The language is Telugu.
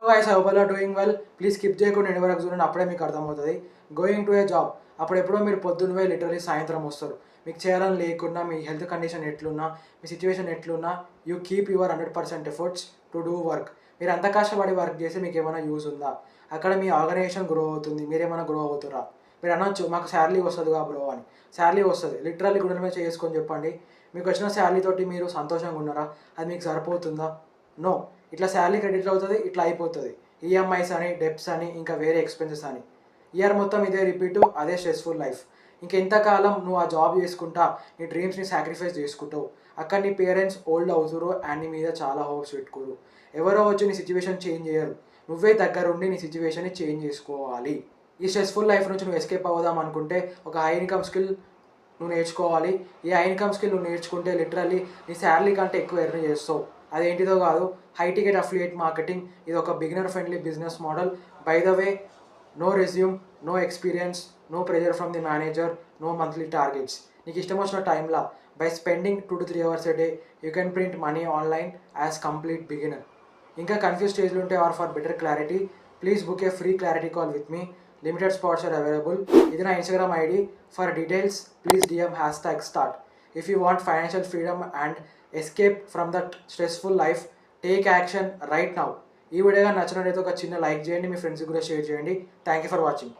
Guys I hope you are doing well. Please skip చేయకుండా ఎండ్ వరకు చూడండి, అప్పుడే మీకు అర్థమవుతుంది. గోయింగ్ టు ఏ జాబ్, అప్పుడు ఎప్పుడో మీరు పొద్దున్న పోయి లిటరలీ సాయంత్రం వస్తారు. మీకు చేయాలని లేకున్నా, మీ హెల్త్ కండిషన్ ఎట్లున్నా, మీ సిచ్యువేషన్ ఎట్లున్నా, you keep your 100% efforts to do work. మీరు అంత కష్టపడి వర్క్ చేస్తే మీకు ఏమైనా యూజ్ ఉందా? అక్కడ మీ ఆర్గనైజేషన్ గ్రో అవుతుంది, మీరేమైనా గ్రో అవుతారా? మీరు అనొచ్చు మాకు శాలరీ వస్తుందిగా బ్రో అని. శాలరీ వస్తుంది, లిటరల్లీ గుండెల మీద చేసుకొని చెప్పండి. మీకు వచ్చిన శాలరీ తోటి మీరు సంతోషంగా ఉన్నారా? అది మీకు సరిపోతుందా? నో. ఇట్లా శాలరీ క్రెడిట్ అవుతుంది, ఇట్లా అయిపోతుంది. ఈఎంఐస్ అని, డెప్స్ అని, ఇంకా వేరే ఎక్స్పెన్సెస్ అని. ఇయర్ మొత్తం ఇదే రిపీటు, అదే స్ట్రెస్ఫుల్ లైఫ్. ఇంకెంతకాలం నువ్వు ఆ జాబ్ చేసుకుంటా నీ డ్రీమ్స్ని సాక్రిఫైస్ చేసుకుంటావు? అక్కడ నీ పేరెంట్స్ ఓల్డ్ అవుతురు అండ్ నీ మీద చాలా హోప్స్ పెట్టుకోరు. ఎవరో వచ్చి నీ సిచ్యువేషన్ చేంజ్ చేయరు, నువ్వే దగ్గరుండి నీ సిచ్యువేషన్ని చేంజ్ చేసుకోవాలి. ఈ స్ట్రెస్ఫుల్ లైఫ్ నుంచి నువ్వు ఎస్కేప్ అవుదాం అనుకుంటే ఒక హై ఇన్కమ్ స్కిల్ నువ్వు నేర్చుకోవాలి. ఈ హై ఇన్కమ్ స్కిల్ నువ్వు నేర్చుకుంటే లిటరల్లీ నీ శాలరీ కంటే ఎక్కువ ఎర్న్ చేస్తావు. అదేంటిదో కాదు, హై టికెట్ అఫిలియేట్ మార్కెటింగ్. ఇది ఒక beginner friendly business model. By the way, no resume, no experience, no pressure from the manager, no monthly targets. నీకు ఇష్టం వచ్చిన టైంలో by spending 2 to 3 hours a day you can print money online as complete beginner. ఇంకా కన్ఫ్యూజ్ స్టేజ్లు ఉంటే or for better clarity, please book a free clarity call with me. Limited spots are available. ఇది నా Instagram ID. For details please DM #start. If you want financial freedom and escape from that stressful life, take action right now. ఈ వీడియో నచ్చినట్లయితే ఒక చిన్న లైక్ చేయండి, మీ ఫ్రెండ్స్కి కూడా షేర్ చేయండి. Thank you for watching.